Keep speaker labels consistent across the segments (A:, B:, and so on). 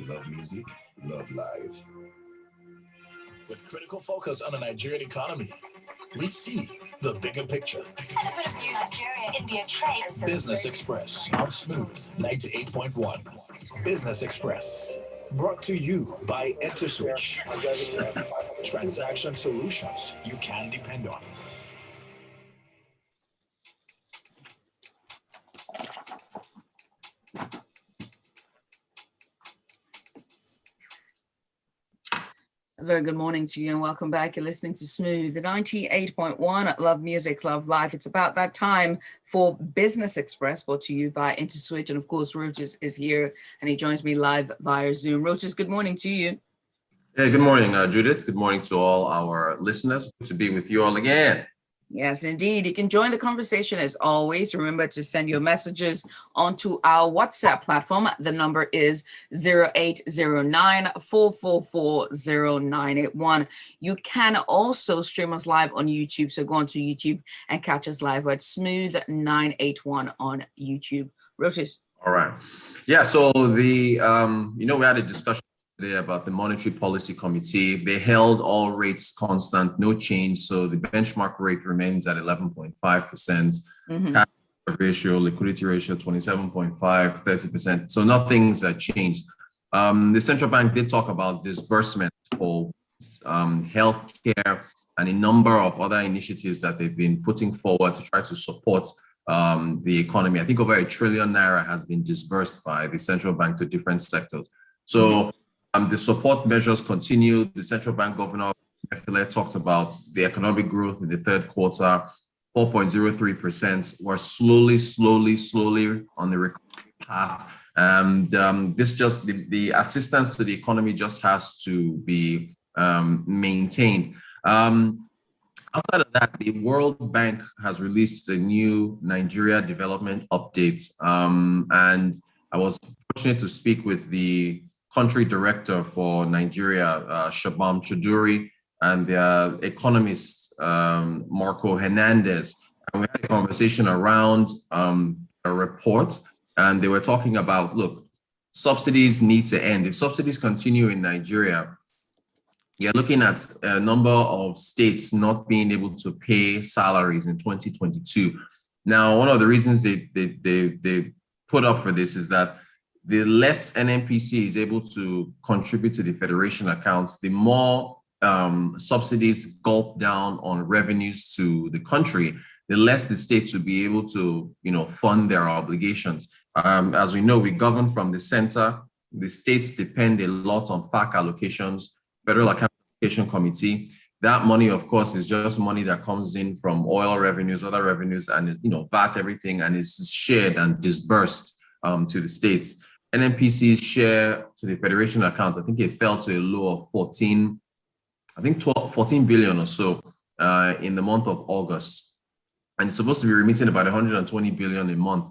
A: Love music, love life.
B: With critical focus on the Nigerian economy, we see the bigger picture.
C: Benefit of new Nigeria-India trade.
B: Business Express on Smooth 98.1. Business Express, brought to you by Interswitch. Transaction solutions you can depend on.
D: A very good morning to you and welcome back. You're listening to Smooth, the 98.1. Love music, love life. It's about that time for Business Express, brought to you by Interswitch. And of course, Rotus is here and he joins me live via Zoom. Rotus, good morning to you.
E: Hey, good morning, Judith. Good morning to all our listeners. Good to be with you all again.
D: Yes, indeed. You can join the conversation as always. Remember to send your messages onto our WhatsApp platform. The number is 0809-444-0981. You can also stream us live on YouTube. So go onto YouTube and catch us live at Smooth 981 on YouTube. Rotus.
E: All right. Yeah, so we had a discussion today about the Monetary Policy Committee. They held all rates constant, no change. So the benchmark rate remains at 11.5%. Cash ratio, liquidity ratio, 27.5, 30%. So nothing's changed. The central bank did talk about disbursement for healthcare and a number of other initiatives that they've been putting forward to try to support the economy. I think over ₦1 trillion has been disbursed by the central bank to different sectors. So the support measures continue. The central bank governor talked about the economic growth in the third quarter, 4.03%. We're slowly on the recovery path. And this just the assistance to the economy just has to be maintained. Outside of that, the World Bank has released a new Nigeria development update. And I was fortunate to speak with the country director for Nigeria, Shabam Chuduri, and the economist, Marco Hernandez. And we had a conversation around a report, and they were talking about, look, subsidies need to end. If subsidies continue in Nigeria, you're looking at a number of states not being able to pay salaries in 2022. Now, one of the reasons they put up for this is that the less NNPC is able to contribute to the federation accounts, the more subsidies gulp down on revenues to the country, the less the states will be able to, fund their obligations. As we know, we govern from the center. The states depend a lot on FAC allocations, Federal Account Allocation Committee. That money, of course, is just money that comes in from oil revenues, other revenues, and VAT, everything, and is shared and disbursed to the states. NNPC's share to the federation account, I think it fell to a low of 14 billion or so in the month of August. And it's supposed to be remitting about 120 billion a month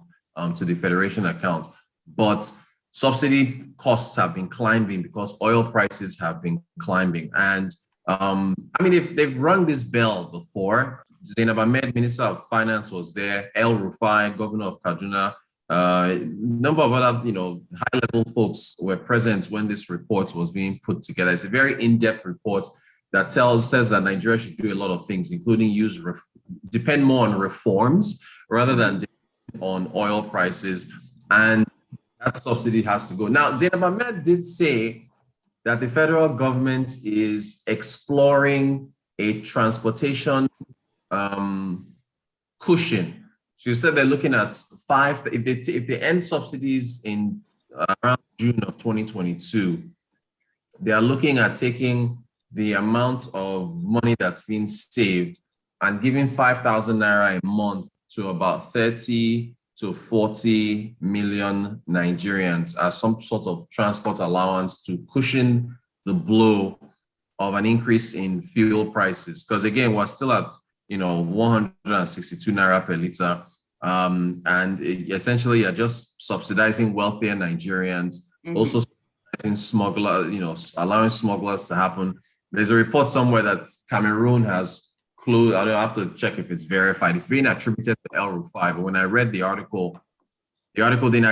E: to the federation account. But subsidy costs have been climbing because oil prices have been climbing. And if they've rung this bell before. Zainab Ahmed, Minister of Finance, was there. El Rufai, Governor of Kaduna, number of other, high-level folks were present when this report was being put together. It's a very in-depth report that says that Nigeria should do a lot of things, including depend more on reforms rather than on oil prices, and that subsidy has to go. Now, Zainab Ahmed did say that the federal government is exploring a transportation cushion. She said they're looking at if they end subsidies in around June of 2022, they are looking at taking the amount of money that's been saved and giving 5,000 naira a month to about 30 to 40 million Nigerians as some sort of transport allowance to cushion the blow of an increase in fuel prices. Because again, we're still at 162 naira per liter. Essentially you're just subsidizing wealthier Nigerians, also subsidizing allowing smugglers to happen. There's a report somewhere that Cameroon has closed. I don't have to check if it's verified. It's being attributed to El Rufai, but when I read the article, he wasn't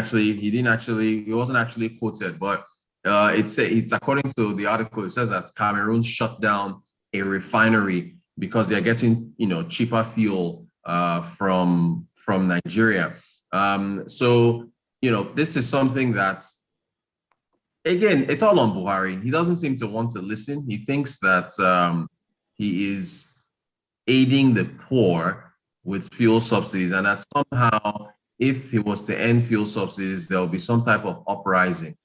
E: actually quoted, but It's according to the article, it says that Cameroon shut down a refinery because they're getting, cheaper fuel from Nigeria. So, this is something that, again, it's all on Buhari. He doesn't seem to want to listen. He thinks that he is aiding the poor with fuel subsidies, and that somehow, if he was to end fuel subsidies, there will be some type of uprising.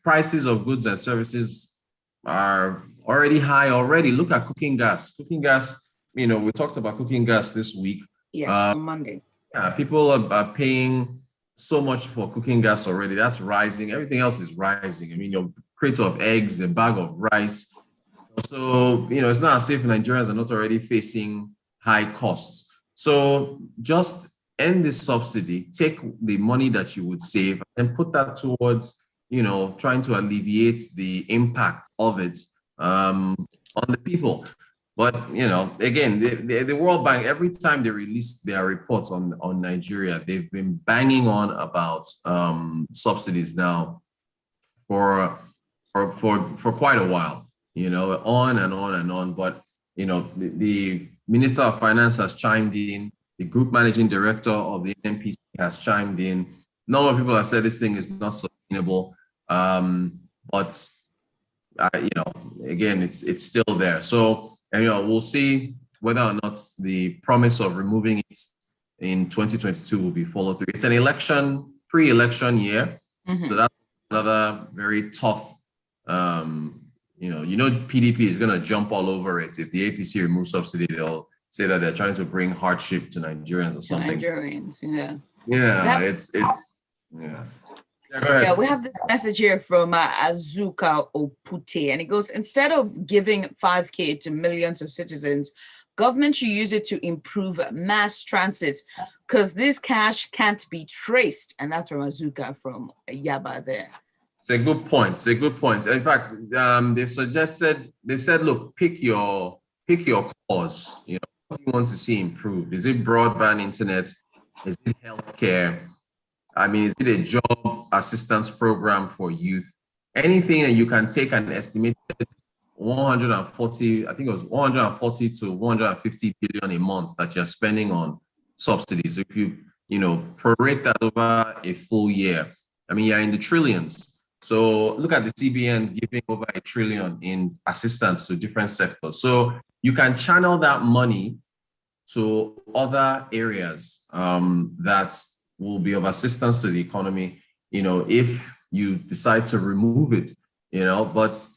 E: Prices of goods and services are already high already. Look at cooking gas. Cooking gas, we talked about cooking gas this week.
D: Yes, on Monday.
E: Yeah, people are paying so much for cooking gas already. That's rising. Everything else is rising. I mean, your crate of eggs, a bag of rice. So, it's not as if Nigerians are not already facing high costs. So just end this subsidy, take the money that you would save and put that towards, trying to alleviate the impact of it on the people. But, again, the World Bank, every time they release their reports on Nigeria, they've been banging on about subsidies now for quite a while, on and on and on. But, the Minister of Finance has chimed in, the Group Managing Director of the NPC has chimed in. Number of people have said this thing is not sustainable, but again, it's still there. So, we'll see whether or not the promise of removing it in 2022 will be followed through. It's an pre-election year, so that's another very tough. PDP is going to jump all over it. If the APC removes subsidy, they'll say that they're trying to bring hardship to Nigerians or something.
D: Nigerians, yeah.
E: Yeah, it's yeah. Go ahead.
D: Yeah, we have this message here from Azuka Opute, and it goes, instead of giving 5K to millions of citizens, government should use it to improve mass transit because this cash can't be traced. And that's from Azuka from Yaba there.
E: It's a good point. It's a good point. In fact, they said, look, pick your cause. What do you want to see improved? Is it broadband internet? Is it healthcare? I mean, is it a job assistance program for youth? Anything that you can take an estimated 140, I think it was 140 to 150 billion a month that you're spending on subsidies. If you, prorate that over a full year, I mean, you're in the trillions. So look at the CBN giving over $1 trillion in assistance to different sectors. So you can channel that money to other areas that will be of assistance to the economy, if you decide to remove it, but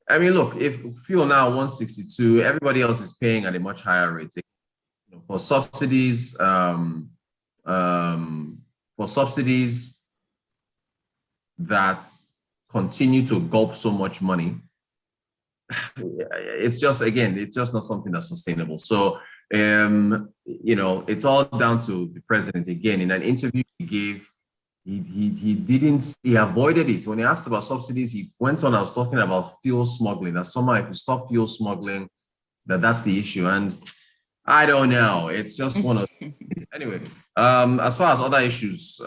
E: I mean, look, if fuel now 162, everybody else is paying at a much higher rate. For subsidies, that continue to gulp so much money, it's just not something that's sustainable. So, it's all down to the president. Again, in an interview he gave, he avoided it. When he asked about subsidies, he went on, I was talking about fuel smuggling, that somehow if you stop fuel smuggling, that's the issue. And I don't know, it's just one of things. Anyway, as far as other issues,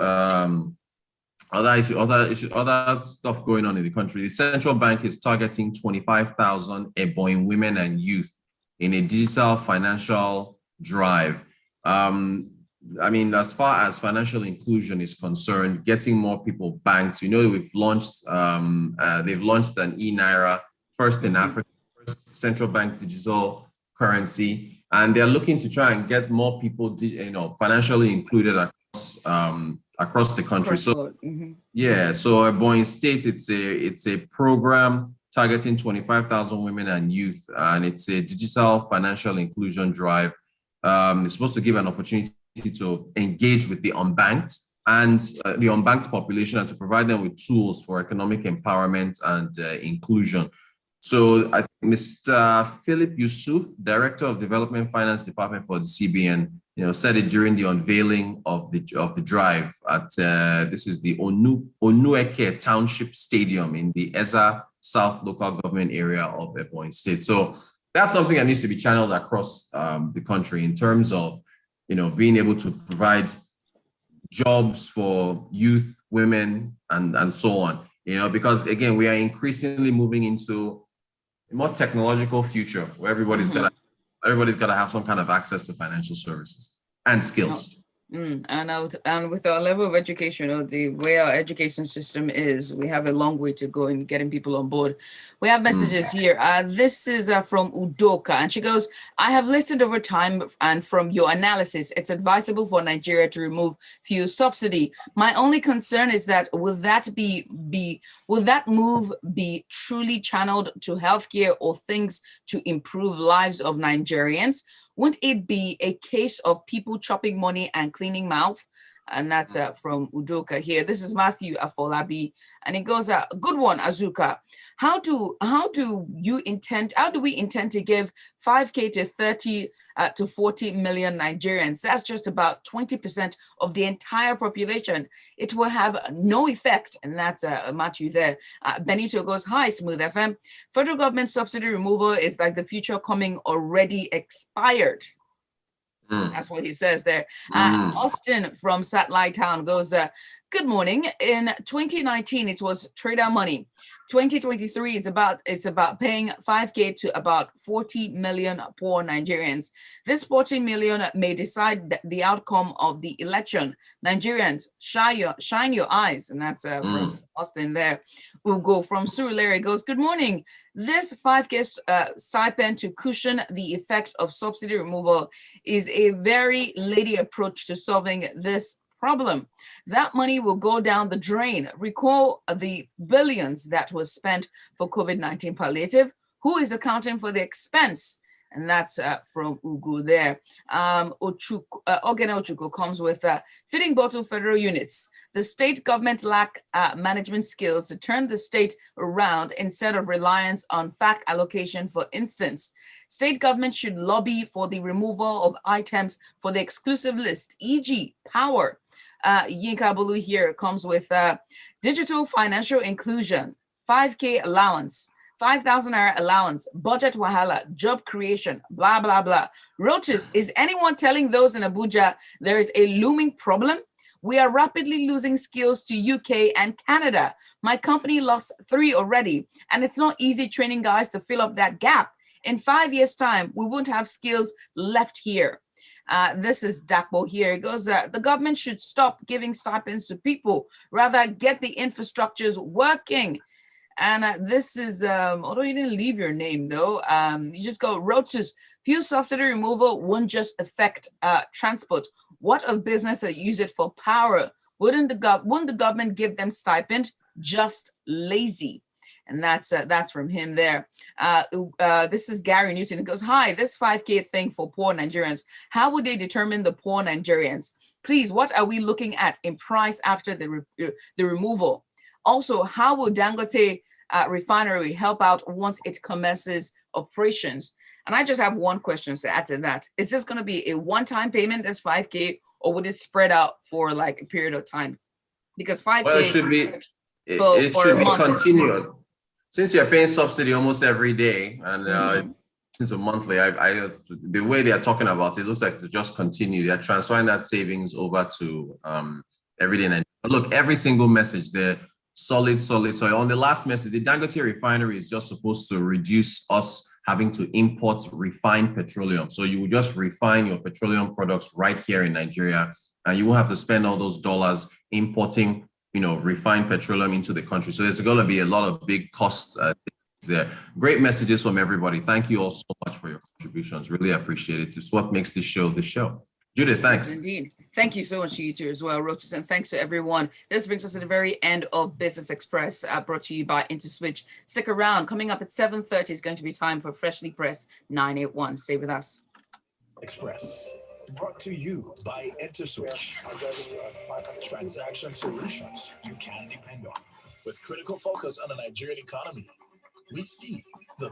E: other stuff going on in the country, the central bank is targeting 25,000 Ebonyi women and youth in a digital financial drive. I mean, as far as financial inclusion is concerned, getting more people banked, we've launched, they've launched an e-Naira, first in Africa, first central bank digital currency, and they're looking to try and get more people, financially included across the country. So, yeah, so Ebonyi State, it's a program targeting 25,000 women and youth, and it's a digital financial inclusion drive. It's supposed to give an opportunity to engage with the unbanked and the unbanked population, and to provide them with tools for economic empowerment and inclusion. So I think Mr. Philip Yusuf, Director of Development Finance Department for the CBN, said it during the unveiling of the drive at this is the Onueke Township Stadium in the Eza South local government area of Ebonyi State. So that's something that needs to be channeled across the country in terms of being able to provide jobs for youth, women, and so on. because again, we are increasingly moving into a more technological future where everybody's got to have some kind of access to financial services and skills.
D: And with our level of education, or the way our education system is, we have a long way to go in getting people on board. We have messages here. This is from Udoka, and she goes, I have listened over time, and from your analysis, it's advisable for Nigeria to remove fuel subsidy. My only concern is that will that move be truly channeled to healthcare or things to improve lives of Nigerians? Wouldn't it be a case of people chopping money and cleaning mouth? And that's from Udoka here. This is Matthew Afolabi, and it goes, good one, Azuka. How do we intend to give 5K to 30 to 40 million Nigerians? That's just about 20% of the entire population. It will have no effect, and that's Matthew there. Benito goes, hi, Smooth FM. Federal government subsidy removal is like the future coming already expired. That's what he says there. Austin from Satellite Town goes, good morning. In 2019, it was trader money. 2023, it's about paying 5K to about 40 million poor Nigerians. This 40 million may decide the outcome of the election. Nigerians, shine your eyes. And that's from Austin there. Ugo from Surulere goes, good morning. This 5K stipend to cushion the effect of subsidy removal is a very lady approach to solving this problem. That money will go down the drain. Recall the billions that was spent for COVID-19 palliative. Who is accounting for the expense? And that's from Ugu there. Ogene Ochuku comes with feeding bottle federal units. The state government lack management skills to turn the state around instead of reliance on fact allocation. For instance, state government should lobby for the removal of items for the exclusive list, e.g. power. Yinka Bulu here comes with digital financial inclusion, 5K allowance, 5,000 naira allowance, budget wahala, job creation, blah, blah, blah. Rotus, is anyone telling those in Abuja there is a looming problem? We are rapidly losing skills to UK and Canada. My company lost 3 already, and it's not easy training guys to fill up that gap. In 5 years' time, we won't have skills left here. This is Dakbo here. It goes, the government should stop giving stipends to people, rather get the infrastructures working. And this is, although you didn't leave your name though, you just go, Rotus, fuel subsidy removal won't just affect transport. What of business that use it for power? Wouldn't the government give them stipend? Just lazy. And that's from him there. This is Gary Newton. It goes, hi, this 5K thing for poor Nigerians. How would they determine the poor Nigerians? Please, what are we looking at in price after the removal? Also, how will Dangote refinery help out once it commences operations? And I just have one question to add to that. Is this going to be a one-time payment, this 5K, or would it spread out for like a period of time? Because 5K,
E: well, it should be continued. Since you're paying subsidy almost every day, and since a monthly, the way they are talking about it looks like to just continue. They're transferring that savings over to everyday Nigeria. Look, every single message there, solid. So on the last message, the Dangote refinery is just supposed to reduce us having to import refined petroleum. So you will just refine your petroleum products right here in Nigeria, and you won't have to spend all those dollars importing refined petroleum into the country. So there's going to be a lot of big costs there. Great messages from everybody. Thank you all so much for your contributions. Really appreciate it. It's what makes this show the show. Judith, thanks.
D: Yes, indeed. Thank you so much to you too as well, Rotus, and thanks to everyone. This brings us to the very end of Business Express, brought to you by Interswitch. Stick around. Coming up at 7:30 is going to be time for Freshly Pressed 981. Stay with us.
B: Express, brought to you by Interswitch. Transaction solutions you can depend on. With critical focus on the Nigerian economy, we see the